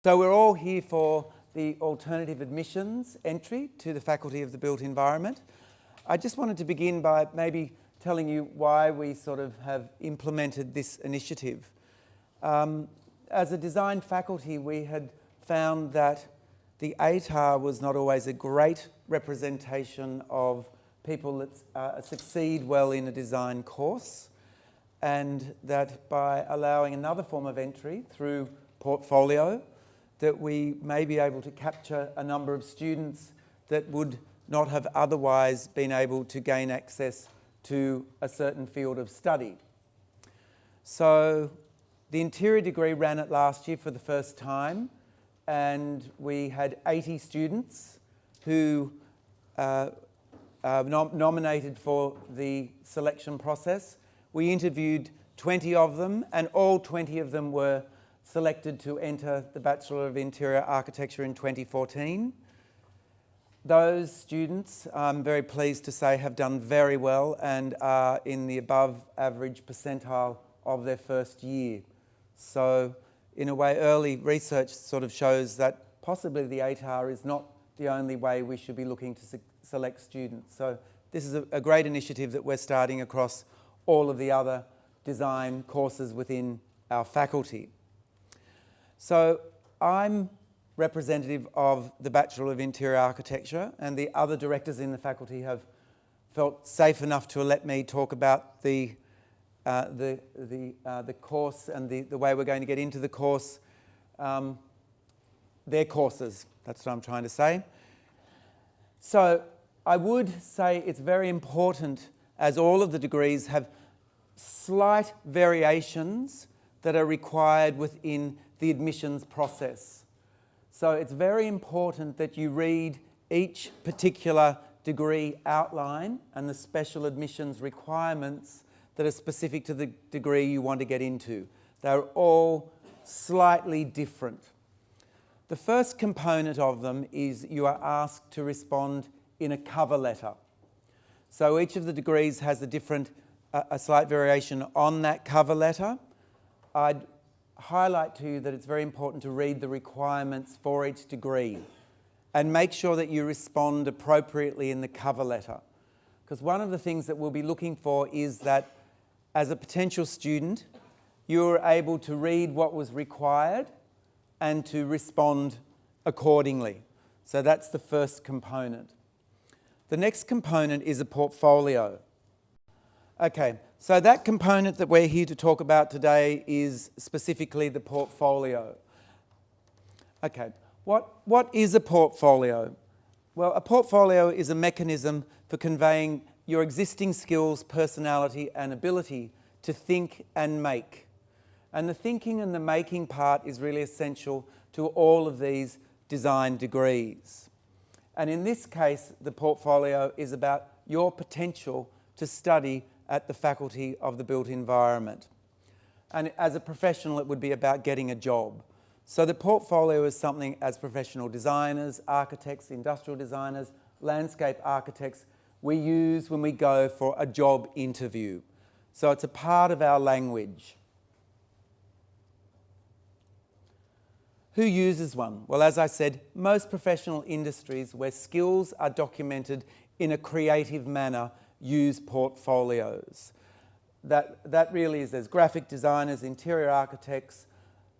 So we're all here for the alternative admissions entry to the Faculty of the Built Environment. I just wanted to begin by maybe telling you why we sort of have implemented this initiative. As a design faculty, we had found that the ATAR was not always a great representation of people that succeed well in a design course, and that by allowing another form of entry through portfolio, that we may be able to capture a number of students that would not have otherwise been able to gain access to a certain field of study. So the interior degree ran it last year for the first time, and we had 80 students who nominated for the selection process. We interviewed 20 of them, and all 20 of them were selected to enter the Bachelor of Interior Architecture in 2014. Those students, I'm very pleased to say, have done very well and are in the above average percentile of their first year. So in a way, early research sort of shows that possibly the ATAR is not the only way we should be looking to select students. So this is a great initiative that we're starting across all of the other design courses within our faculty. So I'm representative of the Bachelor of Interior Architecture, and the other directors in the faculty have felt safe enough to let me talk about the course and the way we're going to get into the course, their courses, that's what I'm trying to say. So I would say it's very important, as all of the degrees have slight variations that are required within the admissions process. So it's very important that you read each particular degree outline and the special admissions requirements that are specific to the degree you want to get into. They're all slightly different. The first component of them is you are asked to respond in a cover letter. So each of the degrees has a slight variation on that cover letter. I'd highlight to you that it's very important to read the requirements for each degree and make sure that you respond appropriately in the cover letter. Because one of the things that we'll be looking for is that as a potential student, you were able to read what was required and to respond accordingly. So that's the first component. The next component is a portfolio. Okay, so that component that we're here to talk about today is specifically the portfolio. Okay, what is a portfolio? Well, a portfolio is a mechanism for conveying your existing skills, personality, and ability to think and make. And the thinking and the making part is really essential to all of these design degrees. And in this case, the portfolio is about your potential to study at the Faculty of the Built Environment. And as a professional, it would be about getting a job. So the portfolio is something as professional designers, architects, industrial designers, landscape architects, we use when we go for a job interview. So it's a part of our language. Who uses one? Well, as I said, most professional industries where skills are documented in a creative manner use portfolios. That really is, there's graphic designers, interior architects,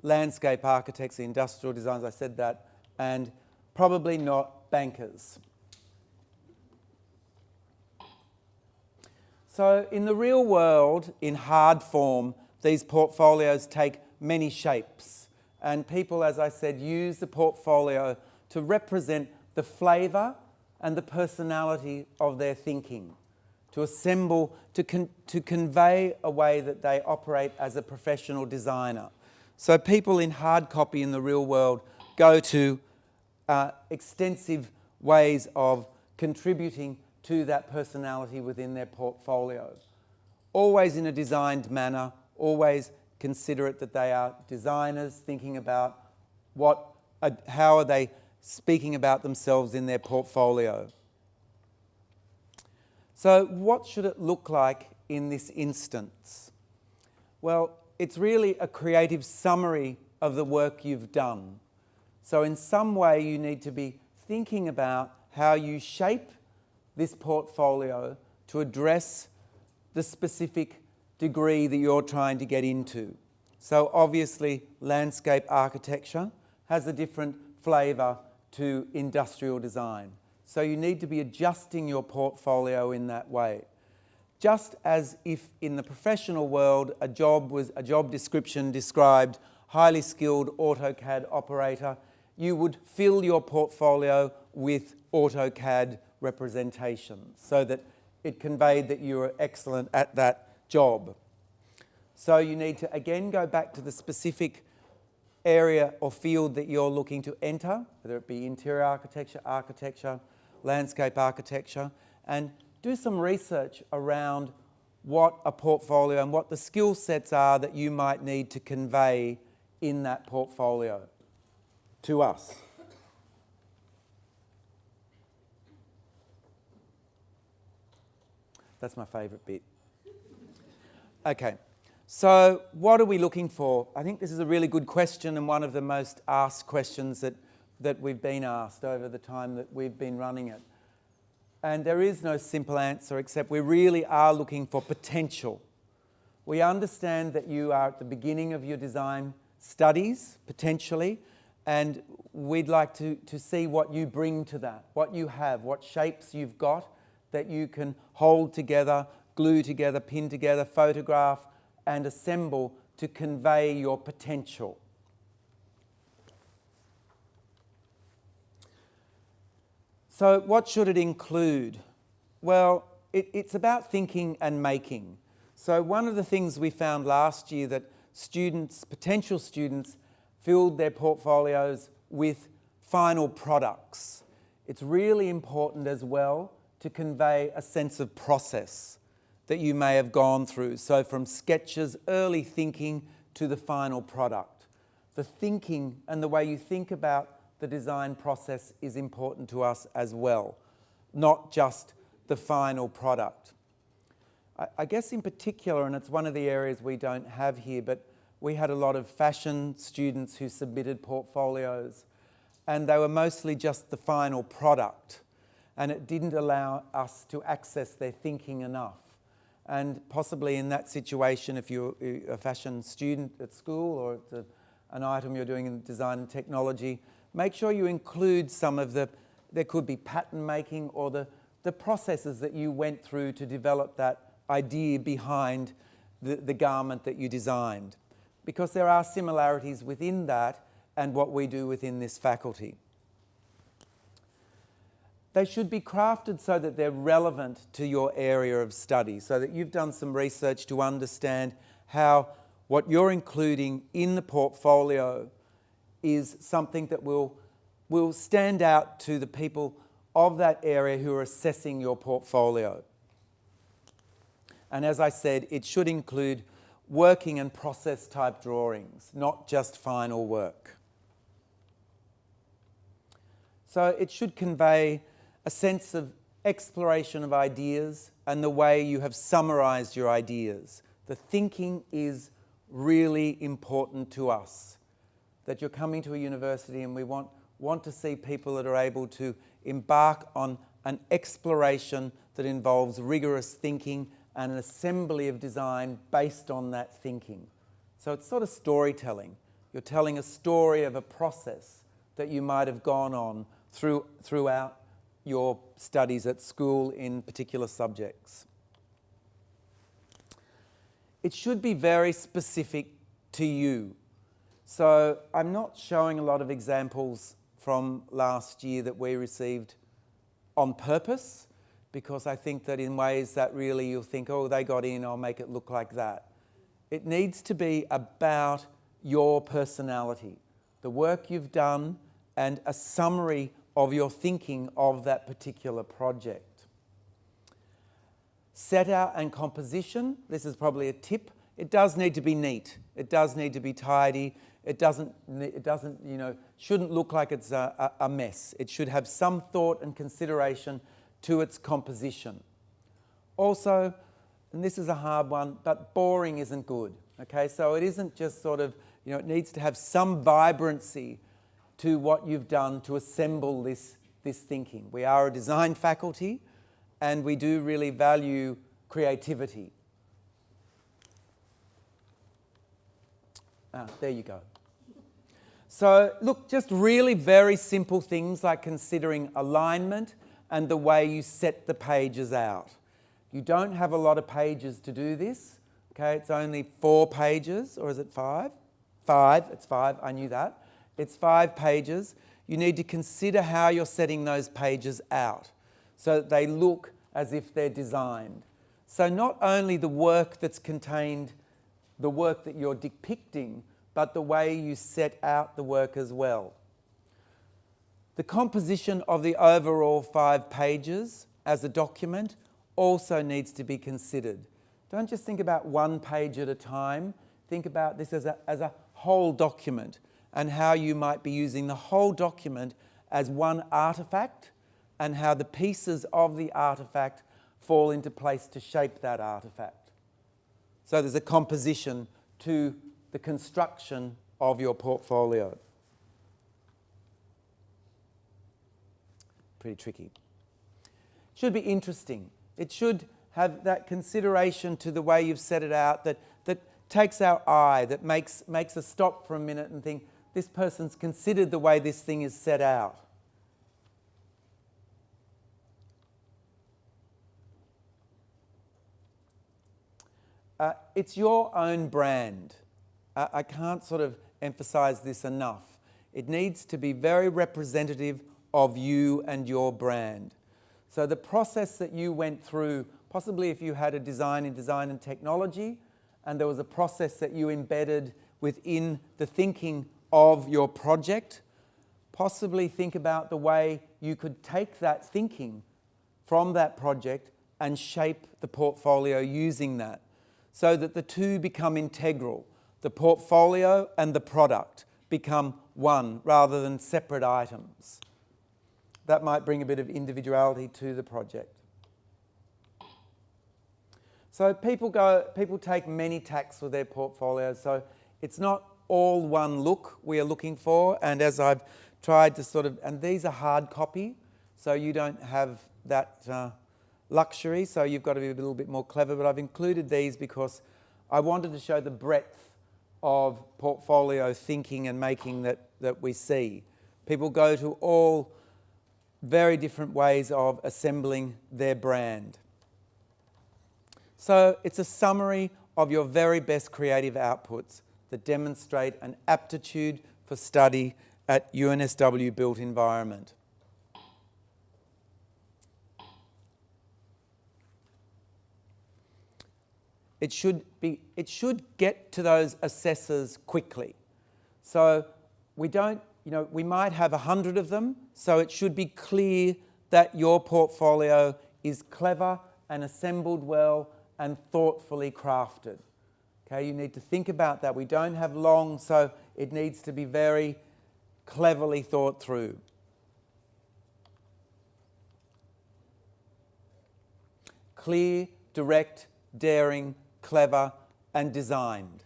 landscape architects, industrial designers, I said that, and probably not bankers. So in the real world, in hard form, these portfolios take many shapes. And people, as I said, use the portfolio to represent the flavour and the personality of their thinking, to assemble, to convey a way that they operate as a professional designer. So people in hard copy in the real world go to extensive ways of contributing to that personality within their portfolio. Always in a designed manner, always considerate that they are designers thinking about how are they speaking about themselves in their portfolio. So what should it look like in this instance? Well, it's really a creative summary of the work you've done. So in some way you need to be thinking about how you shape this portfolio to address the specific degree that you're trying to get into. So obviously landscape architecture has a different flavour to industrial design. So you need to be adjusting your portfolio in that way. Just as if in the professional world a job description described highly skilled AutoCAD operator, you would fill your portfolio with AutoCAD representations so that it conveyed that you were excellent at that job. So you need to again go back to the specific area or field that you're looking to enter, whether it be interior architecture, landscape architecture, and do some research around what a portfolio and what the skill sets are that you might need to convey in that portfolio to us. That's my favourite bit. Okay, so what are we looking for? I think this is a really good question and one of the most asked questions that we've been asked over the time that we've been running it. And there is no simple answer except we really are looking for potential. We understand that you are at the beginning of your design studies, potentially, and we'd like to see what you bring to that, what you have, what shapes you've got that you can hold together, glue together, pin together, photograph and assemble to convey your potential. So what should it include? Well, it's about thinking and making. So one of the things we found last year that potential students filled their portfolios with final products. It's really important as well to convey a sense of process that you may have gone through. So from sketches, early thinking to the final product. The thinking and the way you think about the design process is important to us as well, not just the final product. I guess in particular, and it's one of the areas we don't have here, but we had a lot of fashion students who submitted portfolios and they were mostly just the final product and it didn't allow us to access their thinking enough. And possibly in that situation, if you're a fashion student at school or it's an item you're doing in design and technology, make sure you include some of there could be pattern making or the processes that you went through to develop that idea behind the garment that you designed. Because there are similarities within that and what we do within this faculty. They should be crafted so that they're relevant to your area of study, so that you've done some research to understand how what you're including in the portfolio is something that will stand out to the people of that area who are assessing your portfolio. And as I said, it should include working and process type drawings, not just final work. So it should convey a sense of exploration of ideas and the way you have summarised your ideas. The thinking is really important to us. That you're coming to a university and we want to see people that are able to embark on an exploration that involves rigorous thinking and an assembly of design based on that thinking. So it's sort of storytelling. You're telling a story of a process that you might have gone on throughout your studies at school in particular subjects. It should be very specific to you. So I'm not showing a lot of examples from last year that we received on purpose, because I think that in ways that really you'll think, oh, they got in, I'll make it look like that. It needs to be about your personality, the work you've done, and a summary of your thinking of that particular project. Set out and composition, this is probably a tip. It does need to be neat. It does need to be tidy. It doesn't, shouldn't look like it's a mess. It should have some thought and consideration to its composition. Also, and this is a hard one, but boring isn't good. Okay, so it isn't just sort of, it needs to have some vibrancy to what you've done to assemble this thinking. We are a design faculty and we do really value creativity. There you go. So look, just really very simple things like considering alignment and the way you set the pages out. You don't have a lot of pages to do this. Okay, it's only 4 pages, or is it 5? 5, it's 5, I knew that. It's 5 pages. You need to consider how you're setting those pages out so that they look as if they're designed. So not only the work that's contained, the work that you're depicting, but the way you set out the work as well. The composition of the overall 5 pages as a document also needs to be considered. Don't just think about 1 page at a time. Think about this as a whole document and how you might be using the whole document as one artefact and how the pieces of the artefact fall into place to shape that artefact. So there's a composition to the construction of your portfolio. Pretty tricky. Should be interesting. It should have that consideration to the way you've set it out that takes our eye, that makes us stop for a minute and think, this person's considered the way this thing is set out. It's your own brand. I can't sort of emphasize this enough. It needs to be very representative of you and your brand. So the process that you went through, possibly if you had a design in design and technology, and there was a process that you embedded within the thinking of your project, possibly think about the way you could take that thinking from that project and shape the portfolio using that, so that the two become integral. The portfolio and the product become one rather than separate items. That might bring a bit of individuality to the project. So people take many tacks with their portfolios, so it's not all one look we are looking for, and as I've tried to sort of, and these are hard copy, so you don't have that luxury, so you've got to be a little bit more clever, but I've included these because I wanted to show the breadth of portfolio thinking and making that we see. People go to all very different ways of assembling their brand. So it's a summary of your very best creative outputs that demonstrate an aptitude for study at UNSW built environment. It should get to those assessors quickly. So we might have 100 of them, so it should be clear that your portfolio is clever and assembled well and thoughtfully crafted. Okay, you need to think about that. We don't have long, so it needs to be very cleverly thought through. Clear, direct, daring, clever, and designed.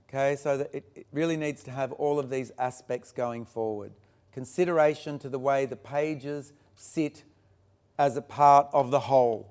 Okay, so that it really needs to have all of these aspects going forward. Consideration to the way the pages sit as a part of the whole.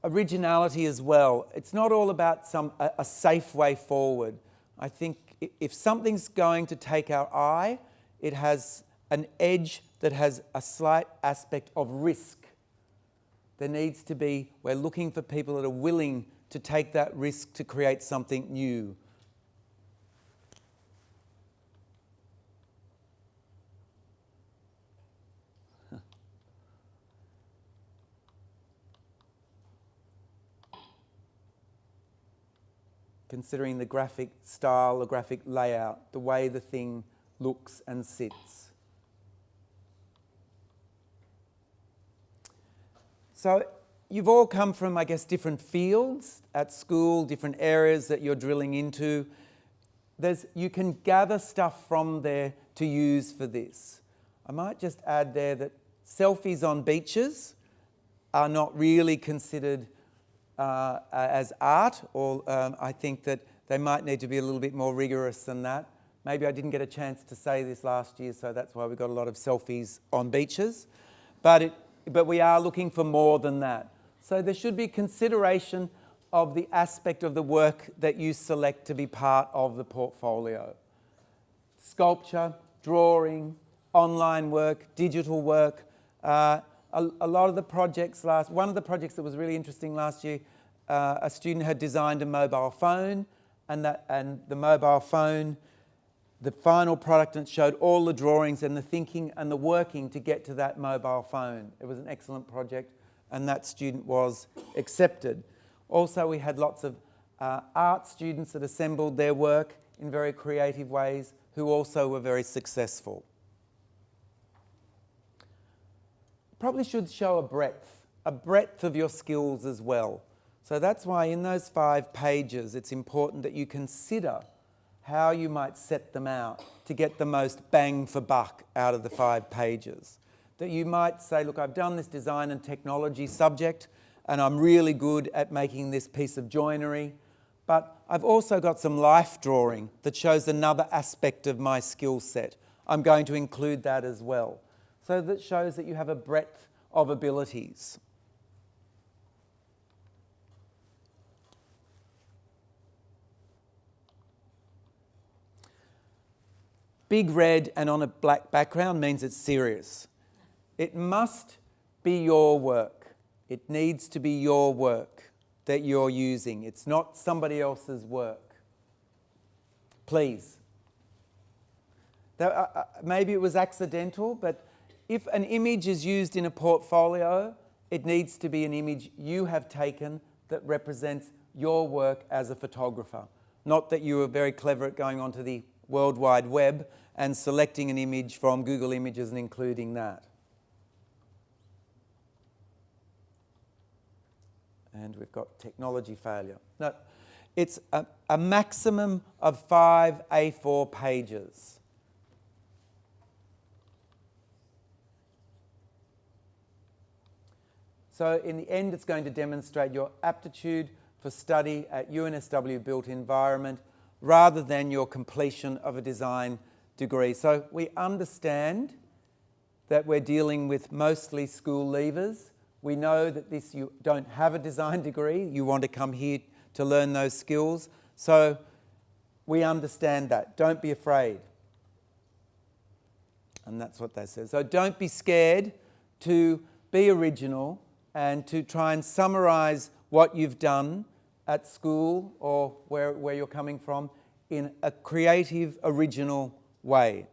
Originality as well. It's not all about a safe way forward. I think if something's going to take our eye, it has an edge that has a slight aspect of risk. There needs to be, we're looking for people that are willing to take that risk to create something new. Considering the graphic style, the graphic layout, the way the thing looks and sits. So you've all come from, I guess, different fields at school, different areas that you're drilling into. You can gather stuff from there to use for this. I might just add there that selfies on beaches are not really considered as art, or I think that they might need to be a little bit more rigorous than that. Maybe I didn't get a chance to say this last year, so that's why we got a lot of selfies on beaches. But we are looking for more than that. So there should be consideration of the aspect of the work that you select to be part of the portfolio. Sculpture, drawing, online work, digital work. A lot of the projects one of the projects that was really interesting last year, a student had designed a mobile phone, and the mobile phone, the final product, and it showed all the drawings and the thinking and the working to get to that mobile phone. It was an excellent project, and that student was accepted. Also, we had lots of art students that assembled their work in very creative ways, who also were very successful. Probably should show a breadth of your skills as well. So that's why in those 5 pages, it's important that you consider how you might set them out to get the most bang for buck out of the 5 pages. That you might say, look, I've done this design and technology subject, and I'm really good at making this piece of joinery, but I've also got some life drawing that shows another aspect of my skill set. I'm going to include that as well. So that shows that you have a breadth of abilities. Big red and on a black background means it's serious. It must be your work. It needs to be your work that you're using. It's not somebody else's work. Please. Maybe it was accidental, but if an image is used in a portfolio, it needs to be an image you have taken that represents your work as a photographer. Not that you were very clever at going onto the World Wide Web and selecting an image from Google Images and including that. And we've got technology failure. No, it's a maximum of 5 A4 pages. So in the end, it's going to demonstrate your aptitude for study at UNSW built environment rather than your completion of a design degree. So we understand that we're dealing with mostly school leavers. We know that you don't have a design degree. You want to come here to learn those skills. So we understand that. Don't be afraid. And that's what that says. So don't be scared to be original and to try and summarise what you've done at school or where you're coming from in a creative, original way.